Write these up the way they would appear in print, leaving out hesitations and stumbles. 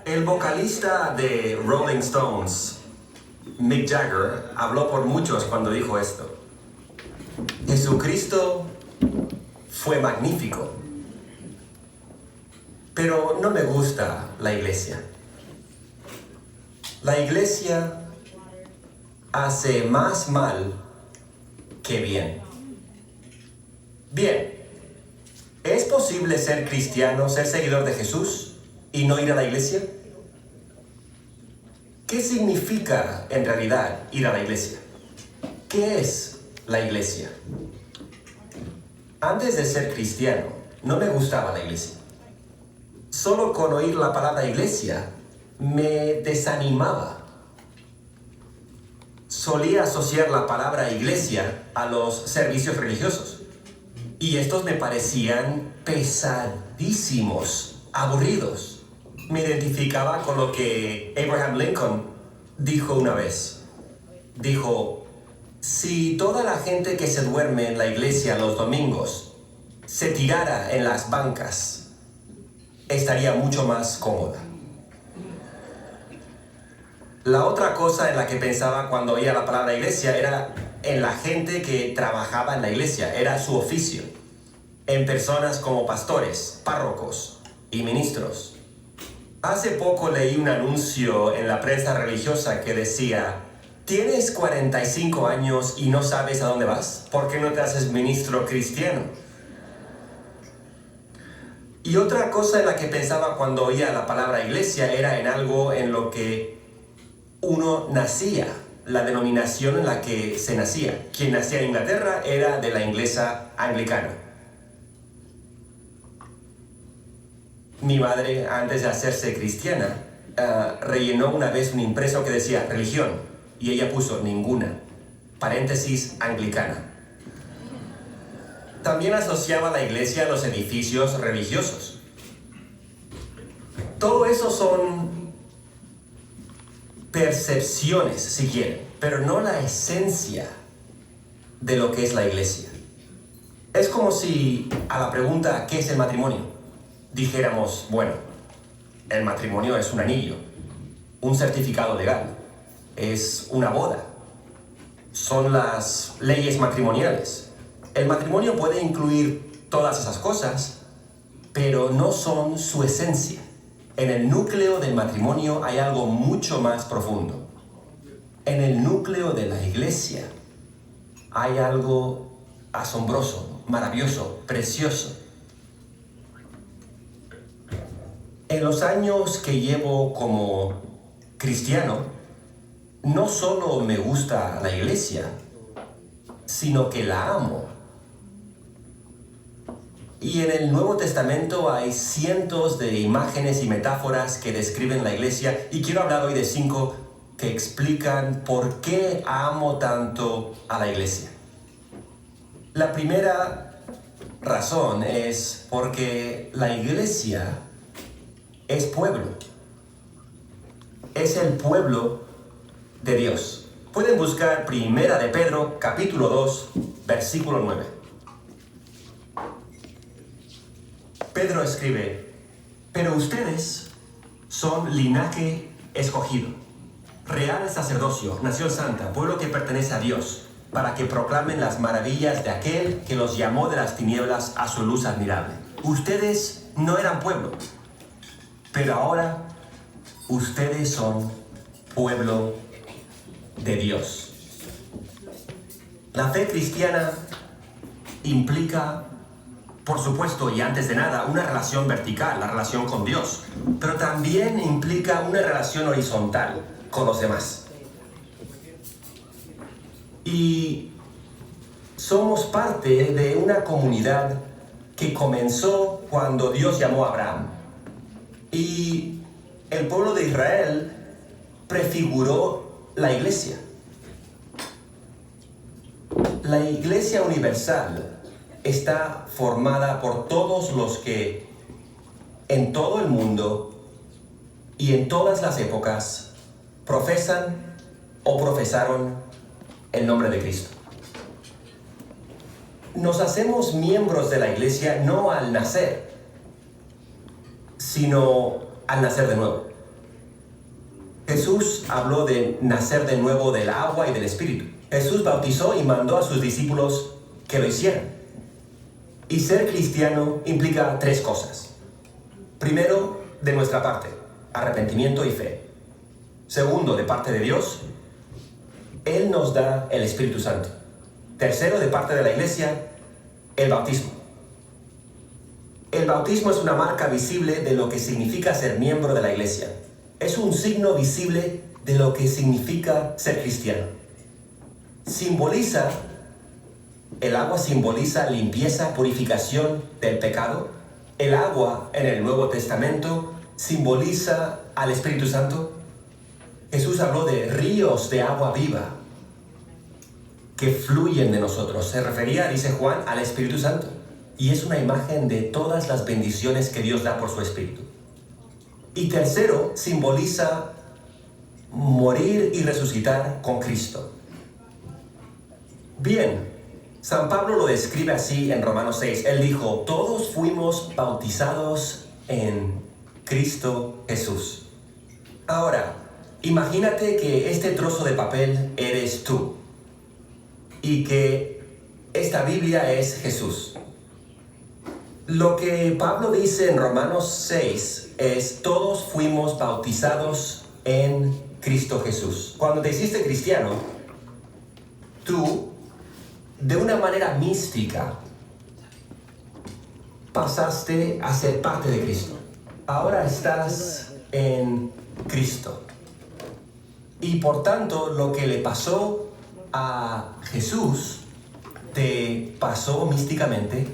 El vocalista de Rolling Stones, Mick Jagger, habló por muchos cuando dijo esto. Jesucristo fue magnífico, pero no me gusta la iglesia. La iglesia hace más mal que bien. Bien, ¿es posible ser cristiano, ser seguidor de Jesús y no ir a la iglesia? ¿Qué significa en realidad ir a la iglesia? ¿Qué es la iglesia? Antes de ser cristiano, no me gustaba la iglesia. Solo con oír la palabra iglesia me desanimaba. Solía asociar la palabra iglesia a los servicios religiosos. Y estos me parecían pesadísimos, aburridos. Me identificaba con lo que Abraham Lincoln dijo una vez. Dijo, si toda la gente que se duerme en la iglesia los domingos se tirara en las bancas, estaría mucho más cómoda. La otra cosa en la que pensaba cuando oía la palabra iglesia era en la gente que trabajaba en la iglesia, era su oficio, en personas como pastores, párrocos y ministros. Hace poco leí un anuncio en la prensa religiosa que decía, ¿tienes 45 años y no sabes a dónde vas? ¿Por qué no te haces ministro cristiano? Y otra cosa en la que pensaba cuando oía la palabra iglesia era en algo en lo que uno nacía, la denominación en la que se nacía. Quien nacía en Inglaterra era de la inglesa anglicana. Mi madre, antes de hacerse cristiana, rellenó una vez un impreso que decía religión, y ella puso ninguna, paréntesis, anglicana. También asociaba la iglesia a los edificios religiosos. Todo eso son percepciones, si quieren, pero no la esencia de lo que es la iglesia. Es como si a la pregunta ¿qué es el matrimonio? Dijéramos, bueno, el matrimonio es un anillo, un certificado legal, es una boda, son las leyes matrimoniales. El matrimonio puede incluir todas esas cosas, pero no son su esencia. En el núcleo del matrimonio hay algo mucho más profundo. En el núcleo de la iglesia hay algo asombroso, maravilloso, precioso. En los años que llevo como cristiano, no solo me gusta la iglesia, sino que la amo. Y en el Nuevo Testamento hay cientos de imágenes y metáforas que describen la iglesia, y quiero hablar hoy de 5 que explican por qué amo tanto a la iglesia. La primera razón es porque la iglesia es pueblo. Es el pueblo de Dios. Pueden buscar Primera de Pedro, capítulo 2, versículo 9. Pedro escribe, pero ustedes son linaje escogido, real sacerdocio, nación santa, pueblo que pertenece a Dios, para que proclamen las maravillas de aquel que los llamó de las tinieblas a su luz admirable. Ustedes no eran pueblo, pero ahora ustedes son pueblo de Dios. La fe cristiana implica, por supuesto, y antes de nada, una relación vertical, la relación con Dios, pero también implica una relación horizontal con los demás. Y somos parte de una comunidad que comenzó cuando Dios llamó a Abraham. Y el pueblo de Israel prefiguró la iglesia. La iglesia universal está formada por todos los que en todo el mundo y en todas las épocas profesan o profesaron el nombre de Cristo. Nos hacemos miembros de la iglesia no al nacer, sino al nacer de nuevo. Jesús habló de nacer de nuevo del agua y del Espíritu. Jesús bautizó y mandó a sus discípulos que lo hicieran. Y ser cristiano implica tres cosas. Primero, de nuestra parte, arrepentimiento y fe. Segundo, de parte de Dios, Él nos da el Espíritu Santo. Tercero, de parte de la iglesia, el bautismo. El bautismo es una marca visible de lo que significa ser miembro de la iglesia. Es un signo visible de lo que significa ser cristiano. El agua simboliza limpieza, purificación del pecado. El agua en el Nuevo Testamento simboliza al Espíritu Santo. Jesús habló de ríos de agua viva que fluyen de nosotros. Se refería, dice Juan, al Espíritu Santo. Y es una imagen de todas las bendiciones que Dios da por su Espíritu. Y tercero, simboliza morir y resucitar con Cristo. Bien, San Pablo lo describe así en Romanos 6. Él dijo, todos fuimos bautizados en Cristo Jesús. Ahora, imagínate que este trozo de papel eres tú y que esta Biblia es Jesús. Lo que Pablo dice en Romanos 6 es, todos fuimos bautizados en Cristo Jesús. Cuando te hiciste cristiano, tú, de una manera mística, pasaste a ser parte de Cristo. Ahora estás en Cristo. Y por tanto, lo que le pasó a Jesús, te pasó místicamente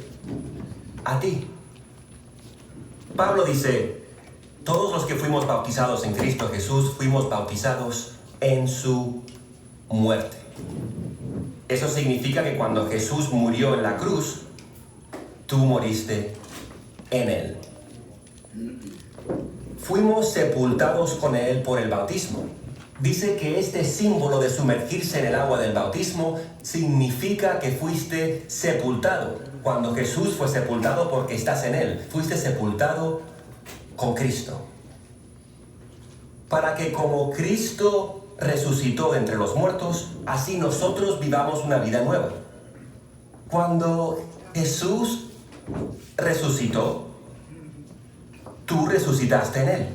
a ti. Pablo dice, todos los que fuimos bautizados en Cristo Jesús, fuimos bautizados en su muerte. Eso significa que cuando Jesús murió en la cruz, tú moriste en Él. Fuimos sepultados con Él por el bautismo. Dice que este símbolo de sumergirse en el agua del bautismo significa que fuiste sepultado. Cuando Jesús fue sepultado porque estás en Él, fuiste sepultado con Cristo. Para que como Cristo resucitó entre los muertos, así nosotros vivamos una vida nueva. Cuando Jesús resucitó, tú resucitaste en Él.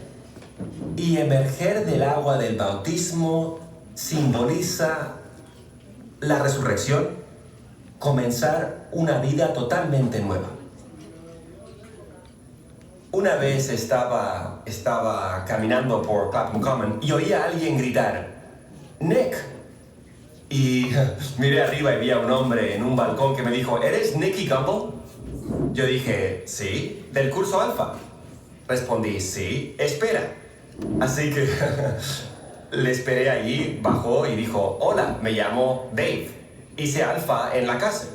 Y emerger del agua del bautismo simboliza la resurrección, comenzar una vida totalmente nueva. Una vez estaba caminando por Clapham Common y oí a alguien gritar, ¡Nick! Y miré arriba y vi a un hombre en un balcón que me dijo, ¿eres Nicky Gumbel? Yo dije, sí, del curso Alfa. Respondí, sí, espera. Así que le esperé allí, bajó y dijo, hola, me llamo Dave. Hice Alfa en la casa.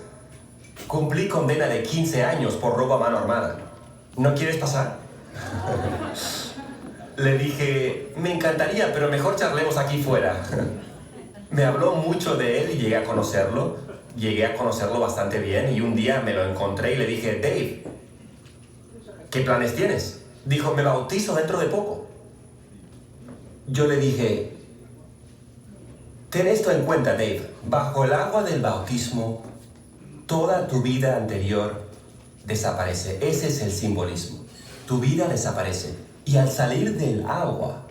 Cumplí condena de 15 años por robo a mano armada. ¿No quieres pasar? Le dije, me encantaría, pero mejor charlemos aquí fuera. Me habló mucho de él y llegué a conocerlo. Llegué a conocerlo bastante bien y un día me lo encontré y le dije, Dave, ¿qué planes tienes? Dijo, me bautizo dentro de poco. Yo le dije, ten esto en cuenta, Dave. Bajo el agua del bautismo, toda tu vida anterior desaparece. Ese es el simbolismo. Tu vida desaparece. Y al salir del agua,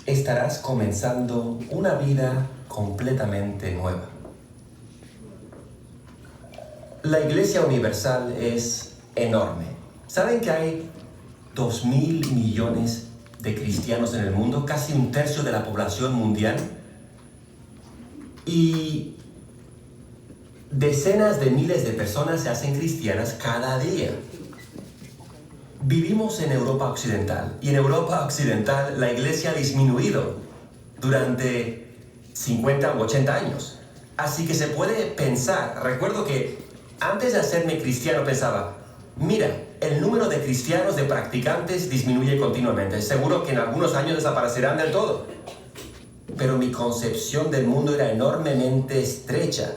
estarás comenzando una vida completamente nueva. La Iglesia Universal es enorme. ¿Saben que hay 2.000 millones de cristianos en el mundo? Casi un tercio de la población mundial. Y decenas de miles de personas se hacen cristianas cada día. Vivimos en Europa Occidental y en Europa Occidental la iglesia ha disminuido durante 50 u 80 años. Así que se puede pensar, recuerdo que antes de hacerme cristiano pensaba, mira, el número de cristianos, de practicantes disminuye continuamente. Seguro que en algunos años desaparecerán del todo. Pero mi concepción del mundo era enormemente estrecha.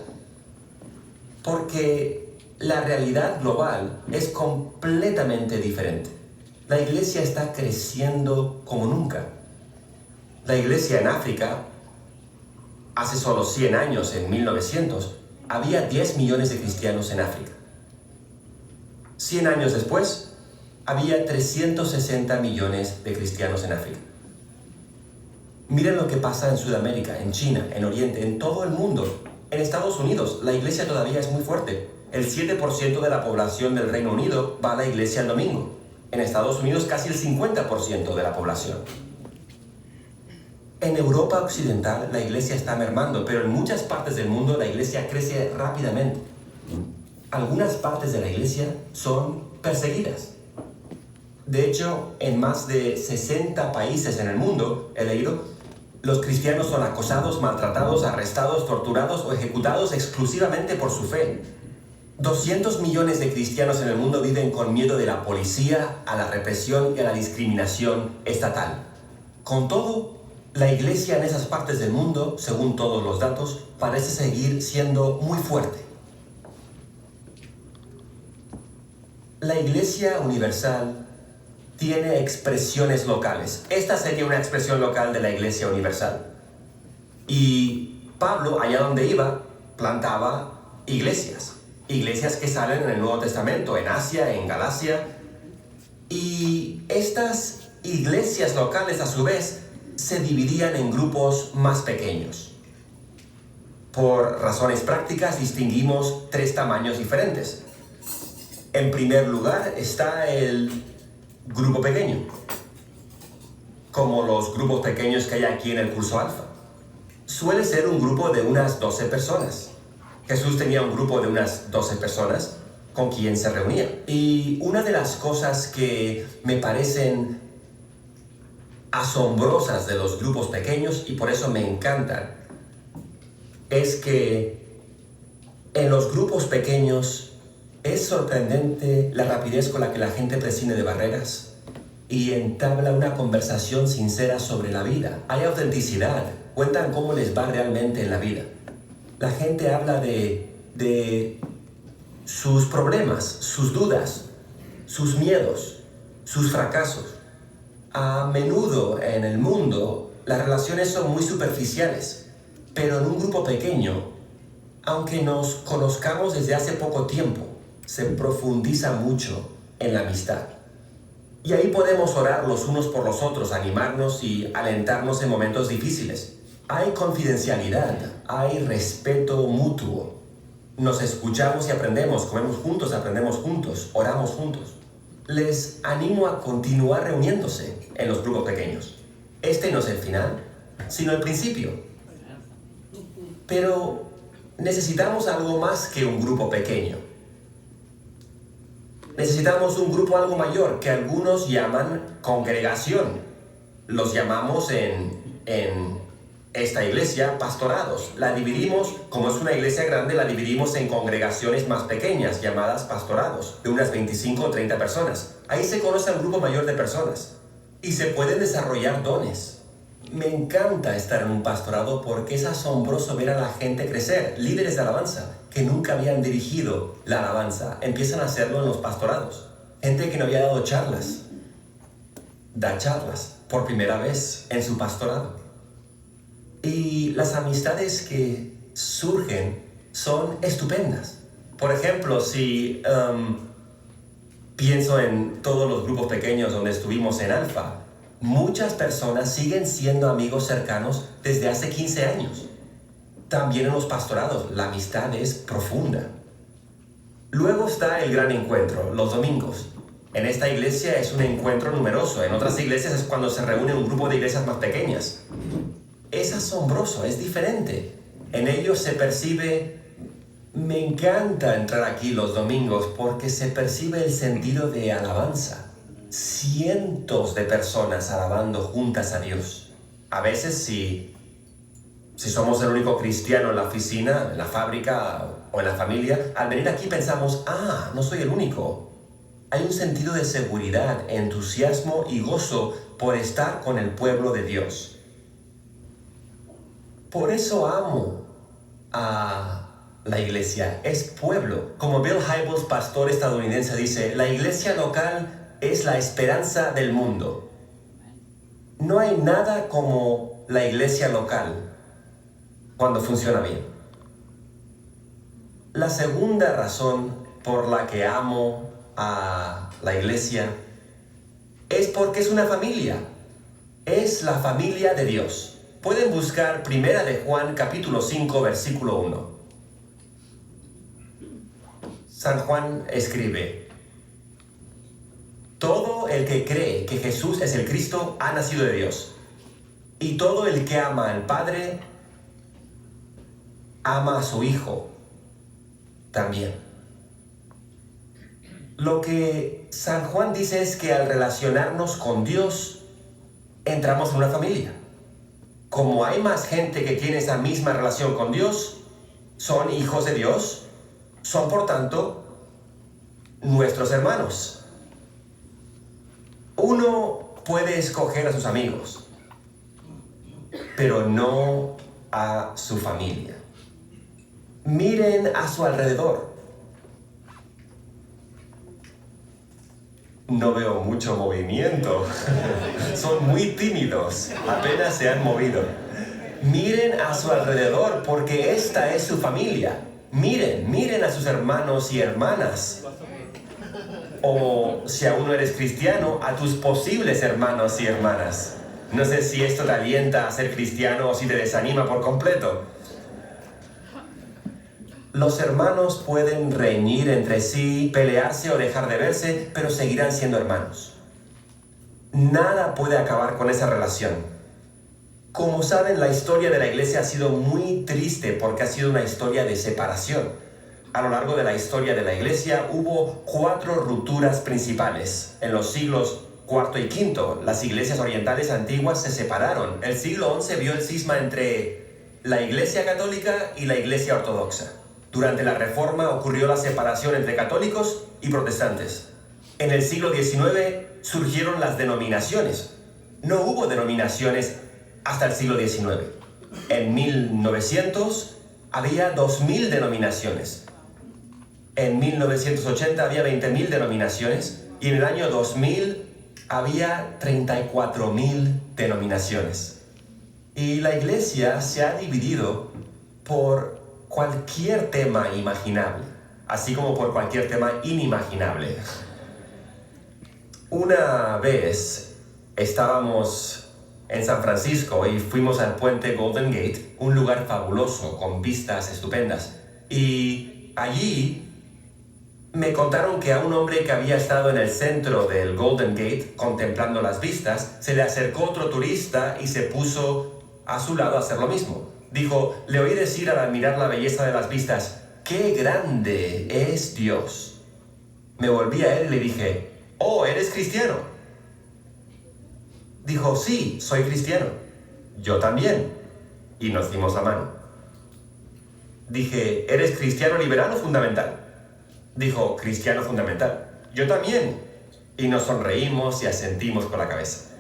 Porque la realidad global es completamente diferente. La iglesia está creciendo como nunca. La iglesia en África, hace solo 100 años, en 1900, había 10 millones de cristianos en África. 100 años después, había 360 millones de cristianos en África. Miren lo que pasa en Sudamérica, en China, en Oriente, en todo el mundo. En Estados Unidos, la iglesia todavía es muy fuerte. El 7% de la población del Reino Unido va a la iglesia el domingo. En Estados Unidos, casi el 50% de la población. En Europa Occidental, la iglesia está mermando, pero en muchas partes del mundo la iglesia crece rápidamente. Algunas partes de la iglesia son perseguidas. De hecho, en más de 60 países en el mundo, he leído, los cristianos son acosados, maltratados, arrestados, torturados o ejecutados exclusivamente por su fe. 200 millones de cristianos en el mundo viven con miedo de la policía, a la represión y a la discriminación estatal. Con todo, la iglesia en esas partes del mundo, según todos los datos, parece seguir siendo muy fuerte. La Iglesia Universal tiene expresiones locales. Esta sería una expresión local de la Iglesia Universal. Y Pablo, allá donde iba, plantaba iglesias. Iglesias que salen en el Nuevo Testamento, en Asia, en Galacia. Y estas iglesias locales, a su vez, se dividían en grupos más pequeños. Por razones prácticas, distinguimos 3 tamaños diferentes. En primer lugar está el grupo pequeño, como los grupos pequeños que hay aquí en el curso Alfa. Suele ser un grupo de unas 12 personas. Jesús tenía un grupo de unas 12 personas con quien se reunía. Y una de las cosas que me parecen asombrosas de los grupos pequeños, y por eso me encantan, es que en los grupos pequeños es sorprendente la rapidez con la que la gente prescinde de barreras y entabla una conversación sincera sobre la vida. Hay autenticidad, cuentan cómo les va realmente en la vida. La gente habla de sus problemas, sus dudas, sus miedos, sus fracasos. A menudo en el mundo las relaciones son muy superficiales, pero en un grupo pequeño, aunque nos conozcamos desde hace poco tiempo, se profundiza mucho en la amistad. Y ahí podemos orar los unos por los otros, animarnos y alentarnos en momentos difíciles. Hay confidencialidad, hay respeto mutuo. Nos escuchamos y aprendemos, comemos juntos, aprendemos juntos, oramos juntos. Les animo a continuar reuniéndose en los grupos pequeños. Este no es el final, sino el principio. Pero necesitamos algo más que un grupo pequeño. Necesitamos un grupo algo mayor, que algunos llaman congregación. Los llamamos en esta iglesia pastorados. La dividimos, como es una iglesia grande, la dividimos en congregaciones más pequeñas, llamadas pastorados, de unas 25 o 30 personas. Ahí se conoce al grupo mayor de personas y se pueden desarrollar dones. Me encanta estar en un pastorado porque es asombroso ver a la gente crecer, líderes de alabanza que nunca habían dirigido la alabanza, empiezan a hacerlo en los pastorados. Gente que no había dado charlas, da charlas por primera vez en su pastorado. Y las amistades que surgen son estupendas. Por ejemplo, si pienso en todos los grupos pequeños donde estuvimos en Alfa, muchas personas siguen siendo amigos cercanos desde hace 15 años. También en los pastorados, la amistad es profunda. Luego está el gran encuentro, los domingos. En esta iglesia es un encuentro numeroso, en otras iglesias es cuando se reúne un grupo de iglesias más pequeñas. Es asombroso, es diferente. En ellos se percibe, me encanta entrar aquí los domingos porque se percibe el sentido de alabanza. Cientos de personas alabando juntas a Dios. A veces si somos el único cristiano en la oficina, en la fábrica o en la familia, al venir aquí pensamos, no soy el único. Hay un sentido de seguridad, entusiasmo y gozo por estar con el pueblo de Dios. Por eso amo a la iglesia, es pueblo. Como Bill Hybels, pastor estadounidense, dice, la iglesia local es la esperanza del mundo. No hay nada como la iglesia local cuando funciona bien. La segunda razón por la que amo a la iglesia es porque es una familia. Es la familia de Dios. Pueden buscar 1 de Juan capítulo 5 versículo 1. San Juan escribe: todo el que cree que Jesús es el Cristo ha nacido de Dios. Y todo el que ama al Padre ama a su Hijo también. Lo que San Juan dice es que al relacionarnos con Dios, entramos en una familia. Como hay más gente que tiene esa misma relación con Dios, son hijos de Dios, son por tanto nuestros hermanos. Uno puede escoger a sus amigos, pero no a su familia. Miren a su alrededor. No veo mucho movimiento. Son muy tímidos. Apenas se han movido. Miren a su alrededor porque esta es su familia. Miren a sus hermanos y hermanas. O si aún no eres cristiano, a tus posibles hermanos y hermanas. No sé si esto te alienta a ser cristiano o si te desanima por completo. Los hermanos pueden reñir entre sí, pelearse o dejar de verse, pero seguirán siendo hermanos. Nada puede acabar con esa relación. Como saben, la historia de la iglesia ha sido muy triste porque ha sido una historia de separación. A lo largo de la historia de la iglesia hubo 4 rupturas principales. En los siglos IV y V, las iglesias orientales antiguas se separaron. El siglo XI vio el cisma entre la iglesia católica y la iglesia ortodoxa. Durante la Reforma ocurrió la separación entre católicos y protestantes. En el siglo XIX surgieron las denominaciones. No hubo denominaciones hasta el siglo XIX. En 1900 había 2000 denominaciones. En 1980 había 20.000 denominaciones y en el año 2000 había 34.000 denominaciones. Y la iglesia se ha dividido por cualquier tema imaginable, así como por cualquier tema inimaginable. Una vez estábamos en San Francisco y fuimos al puente Golden Gate, un lugar fabuloso con vistas estupendas. Y allí me contaron que a un hombre que había estado en el centro del Golden Gate contemplando las vistas, se le acercó otro turista y se puso a su lado a hacer lo mismo. Dijo: le oí decir al admirar la belleza de las vistas, ¡qué grande es Dios! Me volví a él y le dije: ¡oh, eres cristiano! Dijo: sí, soy cristiano. Yo también. Y nos dimos la mano. Dije: ¿eres cristiano liberal o fundamental? Dijo: cristiano fundamental. Yo también. Y nos sonreímos y asentimos con la cabeza.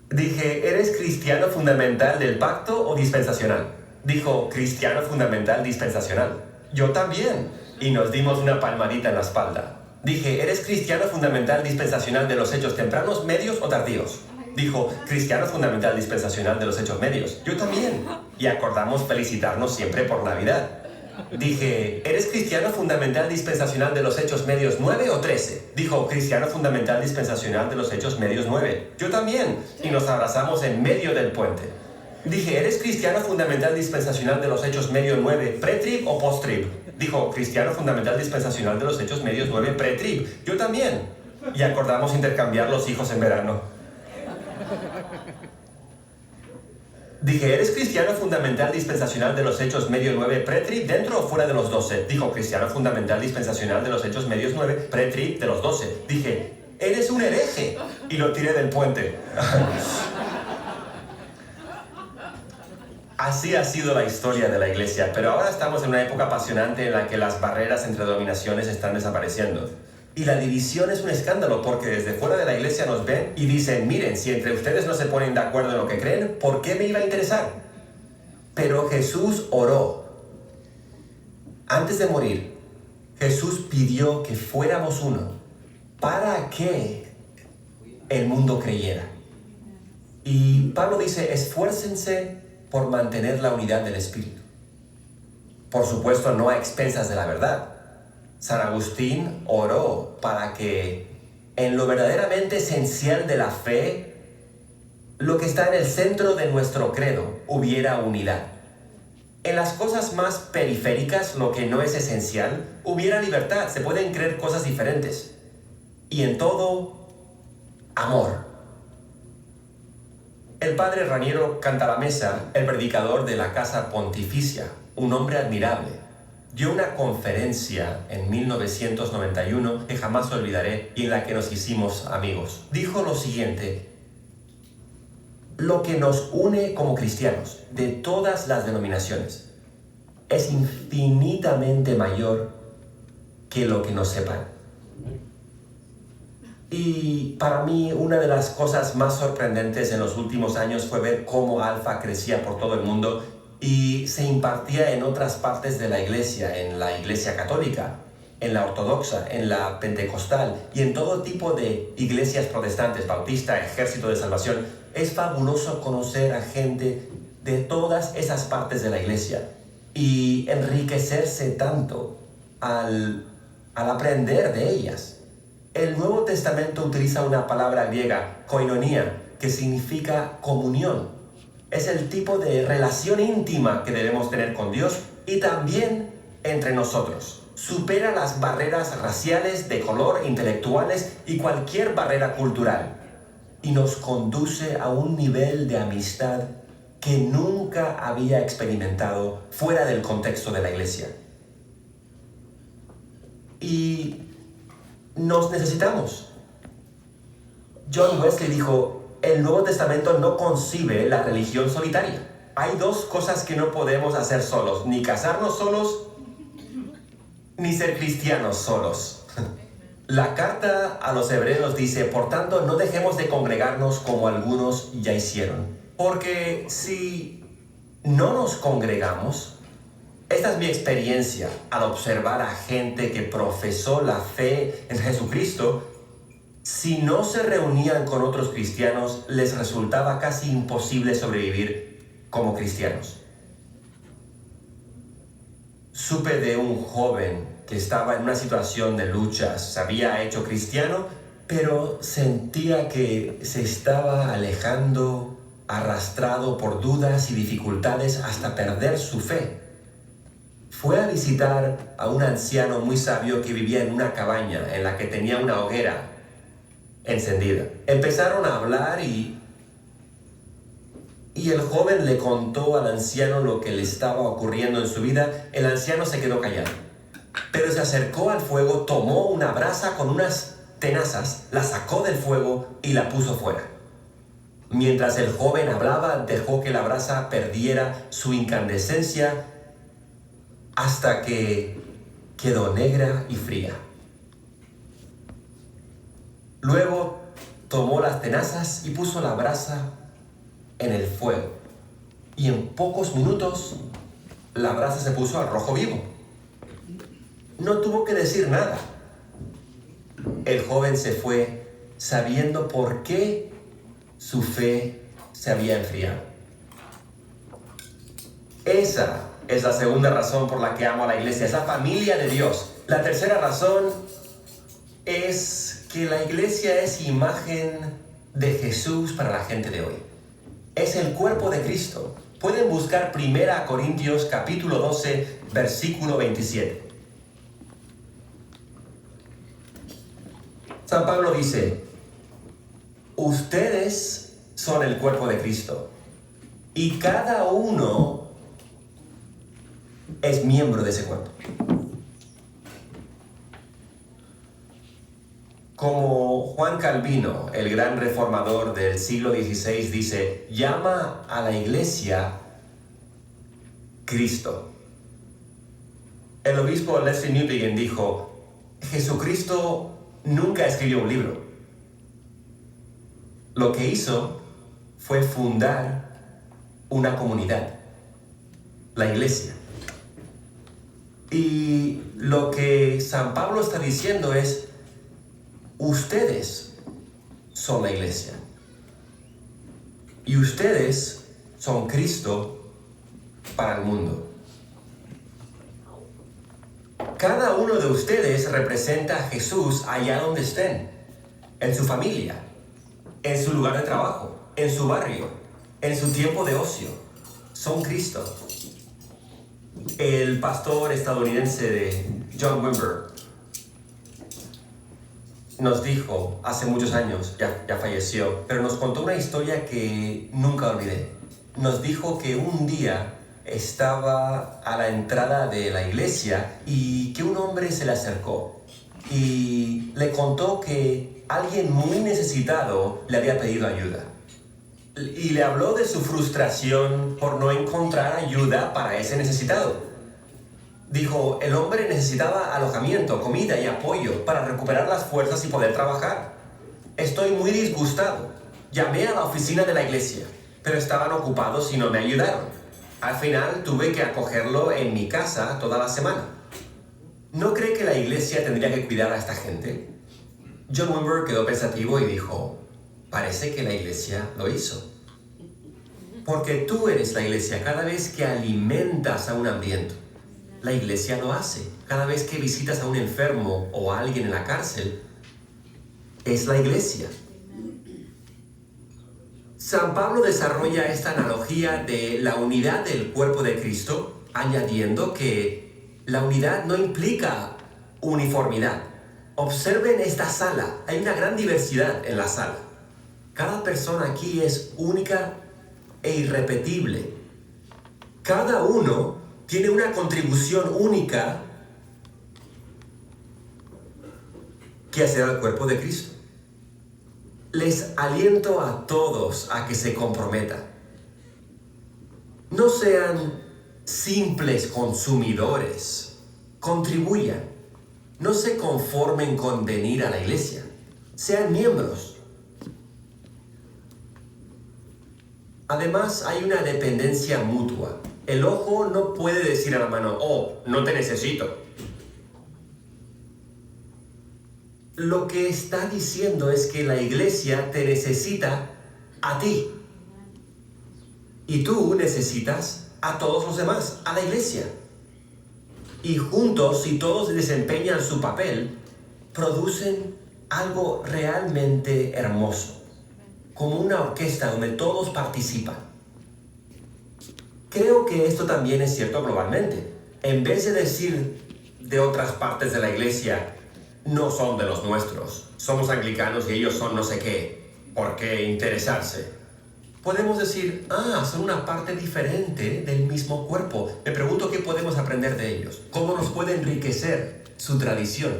Dije: ¿eres cristiano fundamental del pacto o dispensacional? Dijo: cristiano fundamental dispensacional. Yo también. Y nos dimos una palmadita en la espalda. Dije: ¿eres cristiano fundamental dispensacional de los hechos tempranos, medios o tardíos? Dijo: cristiano fundamental dispensacional de los hechos medios. Yo también. Y acordamos felicitarnos siempre por Navidad. Dije: ¿eres cristiano fundamental dispensacional de los hechos medios 9 o 13? Dijo: cristiano fundamental dispensacional de los hechos medios 9. Yo también. Y nos abrazamos en medio del puente. Dije: ¿eres cristiano fundamental dispensacional de los hechos medios 9, pre-trib o post-trib? Dijo: cristiano fundamental dispensacional de los hechos medios 9, pre-trib. Yo también. Y acordamos intercambiar los hijos en verano. Dije: ¿eres cristiano fundamental dispensacional de los hechos medio 9 pre-trib dentro o fuera de los 12? Dijo: cristiano fundamental dispensacional de los hechos medios 9 pre-trib de los 12. Dije: eres un hereje. Y lo tiré del puente. Así ha sido la historia de la iglesia, pero ahora estamos en una época apasionante en la que las barreras entre denominaciones están desapareciendo. Y la división es un escándalo porque desde fuera de la iglesia nos ven y dicen: miren, si entre ustedes no se ponen de acuerdo en lo que creen, ¿por qué me iba a interesar? Pero Jesús oró. Antes de morir, Jesús pidió que fuéramos uno para que el mundo creyera. Y Pablo dice, esfuércense por mantener la unidad del Espíritu. Por supuesto, no a expensas de la verdad. San Agustín oró para que en lo verdaderamente esencial de la fe, lo que está en el centro de nuestro credo, hubiera unidad. En las cosas más periféricas, lo que no es esencial, hubiera libertad, se pueden creer cosas diferentes. Y en todo, amor. El padre Raniero Cantalamessa, el predicador de la Casa Pontificia, un hombre admirable, dio una conferencia en 1991 que jamás olvidaré y en la que nos hicimos amigos. Dijo lo siguiente: lo que nos une como cristianos de todas las denominaciones es infinitamente mayor que lo que nos separa. Y para mí una de las cosas más sorprendentes en los últimos años fue ver cómo Alfa crecía por todo el mundo y se impartía en otras partes de la iglesia, en la iglesia católica, en la ortodoxa, en la pentecostal y en todo tipo de iglesias protestantes, bautista, ejército de salvación. Es fabuloso conocer a gente de todas esas partes de la iglesia y enriquecerse tanto al aprender de ellas. El Nuevo Testamento utiliza una palabra griega, koinonia, que significa comunión. Es el tipo de relación íntima que debemos tener con Dios y también entre nosotros. Supera las barreras raciales, de color, intelectuales y cualquier barrera cultural. Y nos conduce a un nivel de amistad que nunca había experimentado fuera del contexto de la iglesia. Y nos necesitamos. John Wesley dijo, el Nuevo Testamento no concibe la religión solitaria. Hay dos cosas que no podemos hacer solos, ni casarnos solos, ni ser cristianos solos. La carta a los hebreos dice, por tanto, no dejemos de congregarnos como algunos ya hicieron. Porque si no nos congregamos, esta es mi experiencia al observar a gente que profesó la fe en Jesucristo. Si no se reunían con otros cristianos, les resultaba casi imposible sobrevivir como cristianos. Supe de un joven que estaba en una situación de lucha, se había hecho cristiano, pero sentía que se estaba alejando, arrastrado por dudas y dificultades hasta perder su fe. Fue a visitar a un anciano muy sabio que vivía en una cabaña en la que tenía una hoguera encendida. Empezaron a hablar y el joven le contó al anciano lo que le estaba ocurriendo en su vida. El anciano se quedó callado, pero se acercó al fuego, tomó una brasa con unas tenazas, la sacó del fuego y la puso fuera. Mientras el joven hablaba, dejó que la brasa perdiera su incandescencia hasta que quedó negra y fría. Luego tomó las tenazas y puso la brasa en el fuego. Y en pocos minutos la brasa se puso al rojo vivo. No tuvo que decir nada. El joven se fue sabiendo por qué su fe se había enfriado. Esa es la segunda razón por la que amo a la iglesia, es la familia de Dios. La tercera razón es que la iglesia es imagen de Jesús para la gente de hoy. Es el cuerpo de Cristo. Pueden buscar 1 Corintios capítulo 12, versículo 27. San Pablo dice, ustedes son el cuerpo de Cristo y cada uno es miembro de ese cuerpo. Como Juan Calvino, el gran reformador del siglo XVI, dice, llama a la iglesia Cristo. El obispo Lesslie Newbigin dijo, Jesucristo nunca escribió un libro. Lo que hizo fue fundar una comunidad, la iglesia. Y lo que San Pablo está diciendo es, ustedes son la iglesia. y ustedes son Cristo para el mundo. Cada uno de ustedes representa a Jesús allá donde estén, en su familia, en su lugar de trabajo, en su barrio, en su tiempo de ocio. Son Cristo. El pastor estadounidense de John Wimber nos dijo hace muchos años, ya falleció, pero nos contó una historia que nunca olvidé. Nos dijo que un día estaba a la entrada de la iglesia y que un hombre se le acercó y le contó que alguien muy necesitado le había pedido ayuda. Y le habló de su frustración por no encontrar ayuda para ese necesitado. Dijo, el hombre necesitaba alojamiento, comida y apoyo para recuperar las fuerzas y poder trabajar. Estoy muy disgustado. Llamé a la oficina de la iglesia, pero estaban ocupados y no me ayudaron. Al final tuve que acogerlo en mi casa toda la semana. ¿No cree que la iglesia tendría que cuidar a esta gente? John Wimber quedó pensativo y dijo, parece que la iglesia lo hizo. Porque tú eres la iglesia cada vez que alimentas a un hambriento. La iglesia lo hace. Cada vez que visitas a un enfermo o a alguien en la cárcel, es la iglesia. San Pablo desarrolla esta analogía de la unidad del cuerpo de Cristo, añadiendo que la unidad no implica uniformidad. Observen esta sala, hay una gran diversidad en la sala. Cada persona aquí es única e irrepetible. Cada uno tiene una contribución única que hacer al cuerpo de Cristo. Les aliento a todos a que se comprometan. No sean simples consumidores. Contribuyan. No se conformen con venir a la iglesia. Sean miembros. Además, hay una dependencia mutua. El ojo no puede decir a la mano, oh, no te necesito. Lo que está diciendo es que la iglesia te necesita a ti. Y tú necesitas a todos los demás, a la iglesia. Y juntos, si todos desempeñan su papel, producen algo realmente hermoso. Como una orquesta donde todos participan. Creo que esto también es cierto globalmente. En vez de decir de otras partes de la iglesia, no son de los nuestros, somos anglicanos y ellos son no sé qué, ¿por qué interesarse? Podemos decir, son una parte diferente del mismo cuerpo. Me pregunto qué podemos aprender de ellos, cómo nos puede enriquecer su tradición.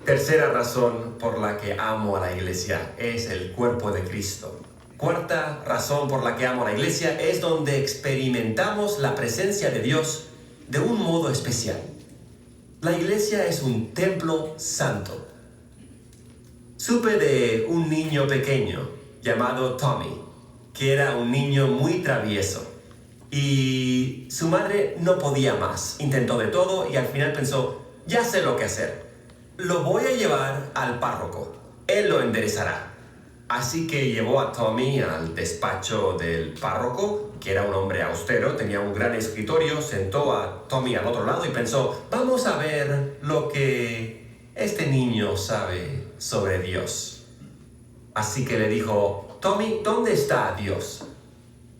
Tercera razón por la que amo a la iglesia es el cuerpo de Cristo. Cuarta razón por la que amo a la iglesia es donde experimentamos la presencia de Dios de un modo especial. La iglesia es un templo santo. Supe de un niño pequeño llamado Tommy, que era un niño muy travieso. Y su madre no podía más. Intentó de todo y al final pensó, ya sé lo que hacer. Lo voy a llevar al párroco. Él lo enderezará. Así que llevó a Tommy al despacho del párroco, que era un hombre austero, tenía un gran escritorio, sentó a Tommy al otro lado y pensó, vamos a ver lo que este niño sabe sobre Dios. Así que le dijo, Tommy, ¿dónde está Dios?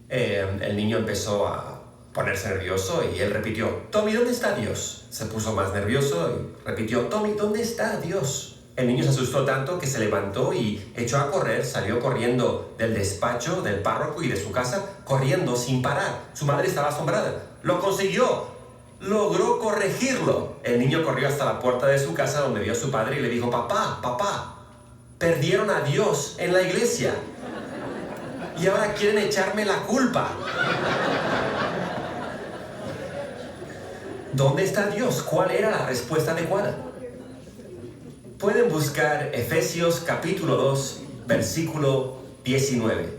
El niño empezó a ponerse nervioso y él repitió, Tommy, ¿dónde está Dios? Se puso más nervioso y repitió, Tommy, ¿dónde está Dios? El niño se asustó tanto que se levantó y echó a correr, salió corriendo del despacho del párroco y de su casa, corriendo sin parar. Su madre estaba asombrada. ¡Lo consiguió! ¡Logró corregirlo! El niño corrió hasta la puerta de su casa donde vio a su padre y le dijo, papá, perdieron a Dios en la iglesia. Y ahora quieren echarme la culpa. ¿Dónde está Dios? ¿Cuál era la respuesta adecuada? Pueden buscar Efesios capítulo 2, versículo 19.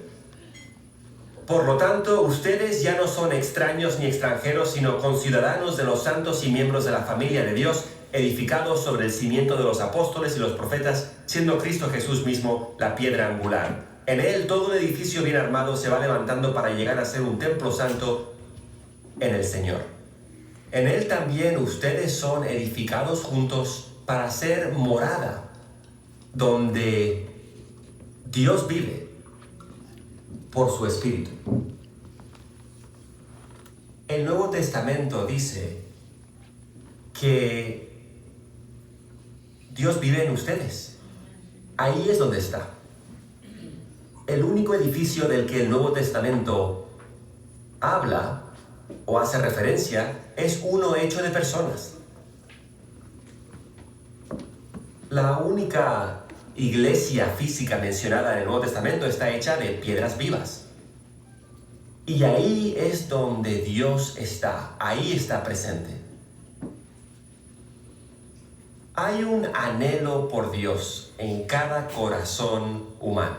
Por lo tanto, ustedes ya no son extraños ni extranjeros, sino conciudadanos de los santos y miembros de la familia de Dios, edificados sobre el cimiento de los apóstoles y los profetas, siendo Cristo Jesús mismo la piedra angular. En él todo el edificio bien armado se va levantando para llegar a ser un templo santo en el Señor. En él también ustedes son edificados juntos para ser morada, donde Dios vive por su Espíritu. El Nuevo Testamento dice que Dios vive en ustedes. Ahí es donde está. El único edificio del que el Nuevo Testamento habla o hace referencia es uno hecho de personas. La única iglesia física mencionada en el Nuevo Testamento está hecha de piedras vivas. Y ahí es donde Dios está, ahí está presente. Hay un anhelo por Dios en cada corazón humano.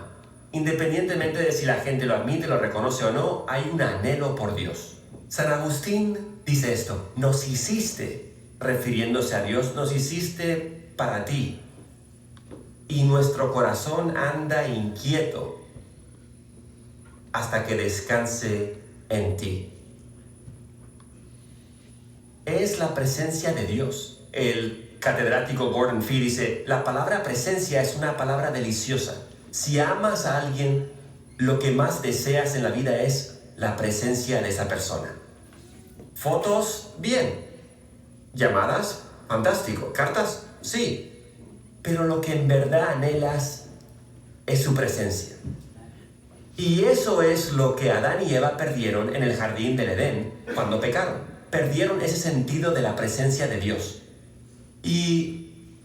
Independientemente de si la gente lo admite, lo reconoce o no, hay un anhelo por Dios. San Agustín dice esto: nos hiciste, refiriéndose a Dios, nos hiciste para ti. Y nuestro corazón anda inquieto hasta que descanse en ti. Es la presencia de Dios. El catedrático Gordon Fee dice: la palabra presencia es una palabra deliciosa. Si amas a alguien, lo que más deseas en la vida es la presencia de esa persona. Fotos, bien. Llamadas, fantástico. Cartas, sí. Pero lo que en verdad anhelas es su presencia. Y eso es lo que Adán y Eva perdieron en el jardín del Edén cuando pecaron. Perdieron ese sentido de la presencia de Dios. Y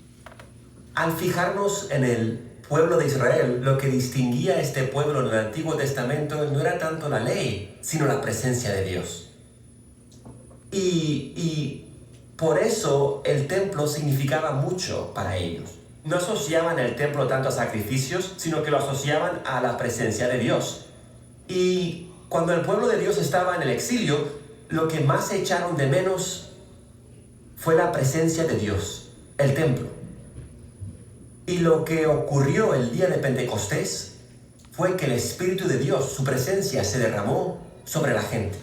al fijarnos en el pueblo de Israel, lo que distinguía a este pueblo en el Antiguo Testamento no era tanto la ley, sino la presencia de Dios. Y por eso el templo significaba mucho para ellos. No asociaban el templo tanto a sacrificios, sino que lo asociaban a la presencia de Dios. Y cuando el pueblo de Dios estaba en el exilio, lo que más echaron de menos fue la presencia de Dios, el templo. Y lo que ocurrió el día de Pentecostés fue que el Espíritu de Dios, su presencia, se derramó sobre la gente.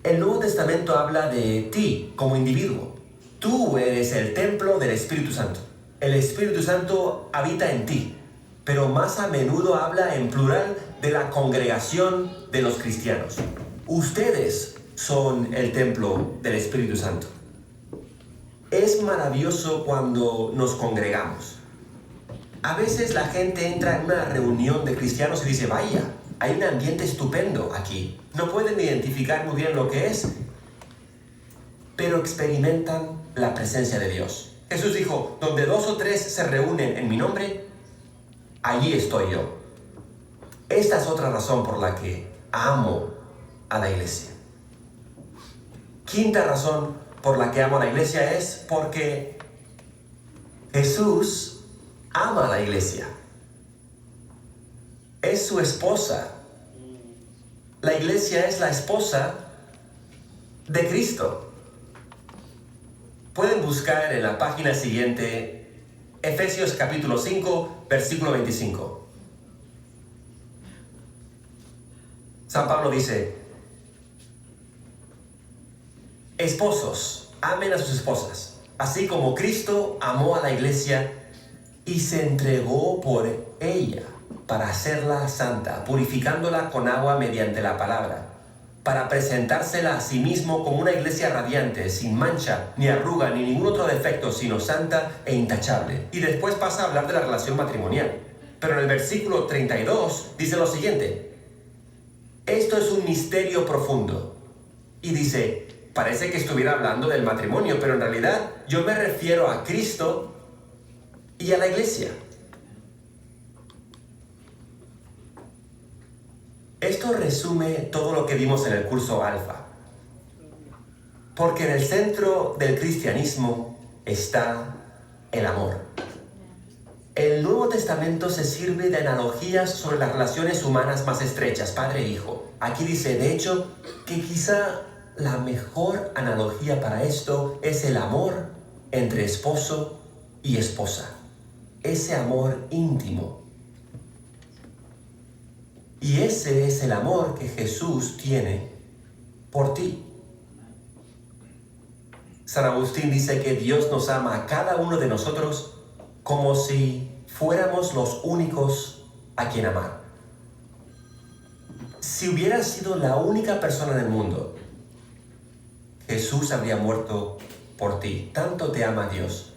El Nuevo Testamento habla de ti como individuo. Tú eres el templo del Espíritu Santo. El Espíritu Santo habita en ti, pero más a menudo habla en plural de la congregación de los cristianos. Ustedes son el templo del Espíritu Santo. Es maravilloso cuando nos congregamos. A veces la gente entra en una reunión de cristianos y dice: vaya, hay un ambiente estupendo aquí. No pueden identificar muy bien lo que es, pero experimentan la presencia de Dios. Jesús dijo: donde 2 o 3 se reúnen en mi nombre, allí estoy yo. Esta es otra razón por la que amo a la iglesia. Quinta razón por la que amo a la iglesia es porque Jesús ama a la iglesia. Es su esposa. La iglesia es la esposa de Cristo. Pueden buscar en la página siguiente Efesios capítulo 5, versículo 25. San Pablo dice: esposos, amen a sus esposas, así como Cristo amó a la iglesia y se entregó por ella para hacerla santa, purificándola con agua mediante la palabra, para presentársela a sí mismo como una iglesia radiante, sin mancha, ni arruga, ni ningún otro defecto, sino santa e intachable. Y después pasa a hablar de la relación matrimonial. Pero en el versículo 32 dice lo siguiente: esto es un misterio profundo. Y dice: parece que estuviera hablando del matrimonio, pero en realidad yo me refiero a Cristo y a la iglesia. Esto resume todo lo que vimos en el curso Alfa. Porque en el centro del cristianismo está el amor. El Nuevo Testamento se sirve de analogías sobre las relaciones humanas más estrechas, padre e hijo. Aquí dice, de hecho, que quizá la mejor analogía para esto es el amor entre esposo y esposa. Ese amor íntimo. Y ese es el amor que Jesús tiene por ti. San Agustín dice que Dios nos ama a cada uno de nosotros como si fuéramos los únicos a quien amar. Si hubieras sido la única persona en el mundo, Jesús habría muerto por ti. Tanto te ama Dios.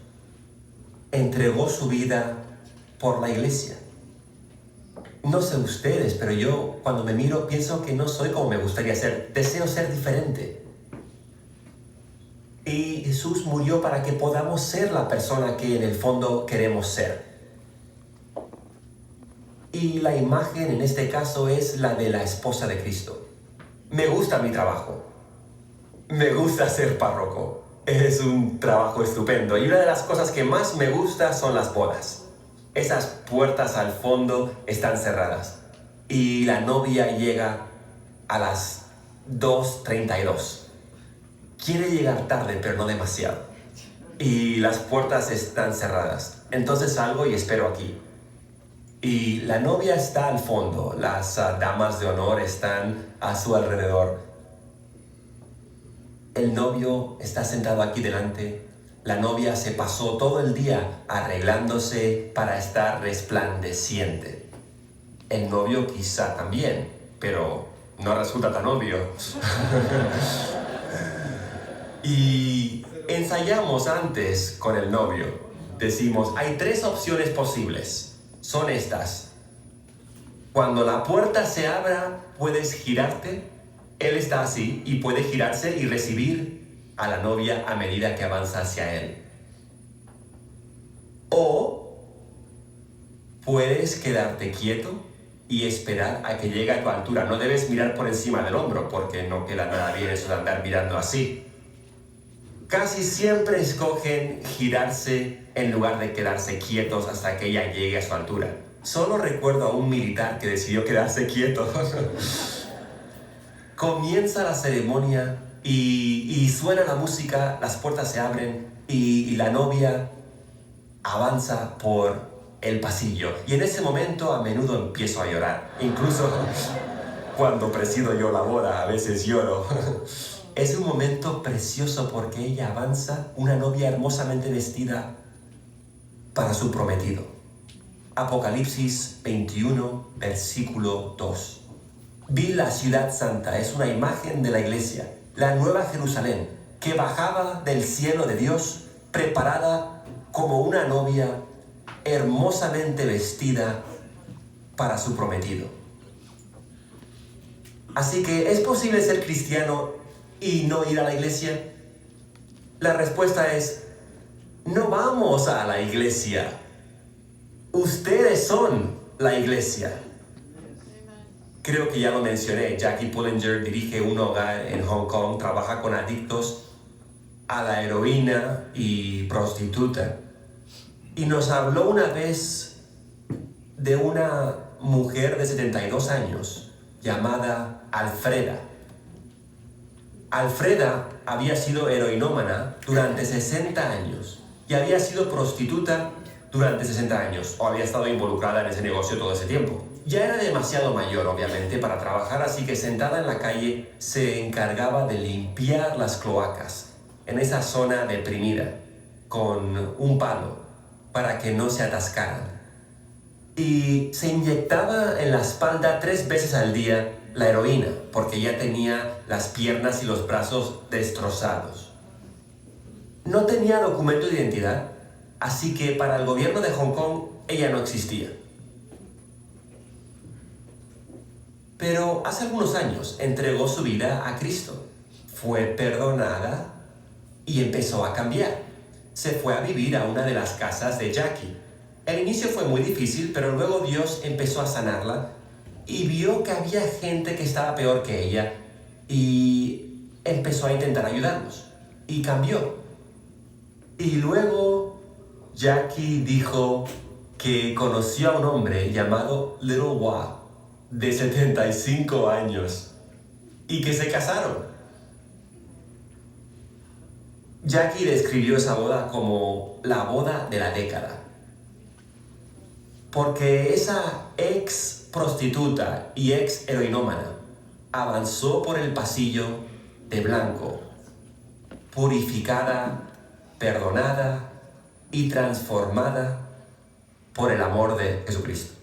Entregó su vida por la iglesia. No sé ustedes, pero yo cuando me miro pienso que no soy como me gustaría ser. Deseo ser diferente. Y Jesús murió para que podamos ser la persona que en el fondo queremos ser. Y la imagen en este caso es la de la esposa de Cristo. Me gusta mi trabajo. Me gusta ser párroco. Es un trabajo estupendo. Y una de las cosas que más me gusta son las bodas. Esas puertas al fondo están cerradas. Y la novia llega a las 2:32. Quiere llegar tarde, pero no demasiado. Y las puertas están cerradas. Entonces salgo y espero aquí. Y la novia está al fondo. Las damas de honor están a su alrededor. El novio está sentado aquí delante. La novia se pasó todo el día arreglándose para estar resplandeciente. El novio quizá también, pero no resulta tan obvio. Y ensayamos antes con el novio. Decimos, hay 3 opciones posibles. Son estas. Cuando la puerta se abra, puedes girarte. Él está así y puede girarse y recibir a la novia a medida que avanza hacia él. O puedes quedarte quieto y esperar a que llegue a tu altura. No debes mirar por encima del hombro porque no queda nada bien eso de andar mirando así. Casi siempre escogen girarse en lugar de quedarse quietos hasta que ella llegue a su altura. Solo recuerdo a un militar que decidió quedarse quieto. Comienza la ceremonia y suena la música, las puertas se abren y la novia avanza por el pasillo. Y en ese momento a menudo empiezo a llorar. Incluso cuando presido yo la boda, a veces lloro. Es un momento precioso porque ella avanza, una novia hermosamente vestida para su prometido. Apocalipsis 21, versículo 2. Vi la ciudad santa, es una imagen de la iglesia, la nueva Jerusalén, que bajaba del cielo de Dios, preparada como una novia hermosamente vestida para su prometido. Así que, ¿es posible ser cristiano y no ir a la iglesia? La respuesta es, no vamos a la iglesia. Ustedes son la iglesia. Creo que ya lo mencioné, Jackie Pullinger dirige un hogar en Hong Kong, trabaja con adictos a la heroína y prostituta. Y nos habló una vez de una mujer de 72 años llamada Alfreda. Alfreda había sido heroinómana durante 60 años y había sido prostituta durante 60 años o había estado involucrada en ese negocio todo ese tiempo. Ya era demasiado mayor, obviamente, para trabajar, así que sentada en la calle se encargaba de limpiar las cloacas en esa zona deprimida con un palo para que no se atascaran. Y se inyectaba en la espalda 3 veces al día la heroína, porque ya tenía las piernas y los brazos destrozados. No tenía documento de identidad, así que para el gobierno de Hong Kong ella no existía. Pero hace algunos años entregó su vida a Cristo. Fue perdonada y empezó a cambiar. Se fue a vivir a una de las casas de Jackie. El inicio fue muy difícil, pero luego Dios empezó a sanarla y vio que había gente que estaba peor que ella y empezó a intentar ayudarnos. Y cambió. Y luego Jackie dijo que conoció a un hombre llamado Little Wah, de 75 años, y que se casaron. Jackie describió esa boda como la boda de la década, porque esa ex prostituta y ex heroinómana avanzó por el pasillo de blanco, purificada, perdonada y transformada por el amor de Jesucristo.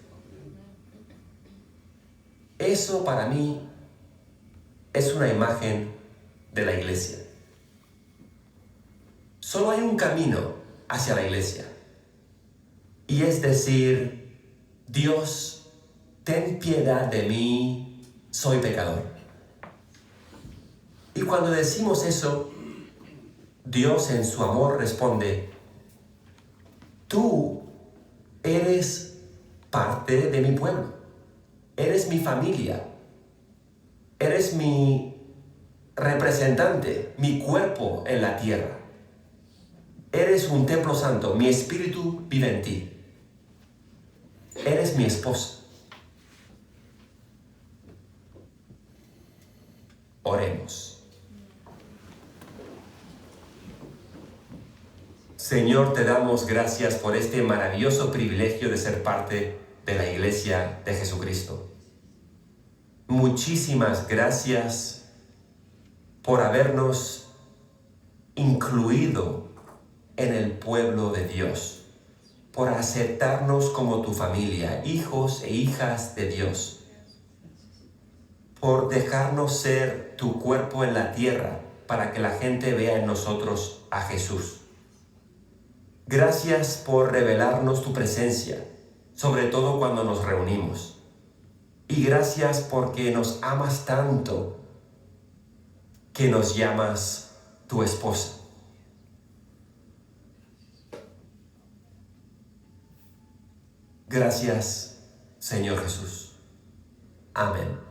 Eso para mí es una imagen de la iglesia. Solo hay un camino hacia la iglesia, y es decir: Dios, ten piedad de mí, soy pecador. Y cuando decimos eso, Dios en su amor responde: tú eres parte de mi pueblo, eres mi familia, eres mi representante, mi cuerpo en la tierra. Eres un templo santo, mi espíritu vive en ti. Eres mi esposa. Oremos. Señor, te damos gracias por este maravilloso privilegio de ser parte de la Iglesia de Jesucristo. Muchísimas gracias por habernos incluido en el pueblo de Dios, por aceptarnos como tu familia, hijos e hijas de Dios, por dejarnos ser tu cuerpo en la tierra para que la gente vea en nosotros a Jesús. Gracias por revelarnos tu presencia, sobre todo cuando nos reunimos. Y gracias porque nos amas tanto que nos llamas tu esposa. Gracias, Señor Jesús. Amén.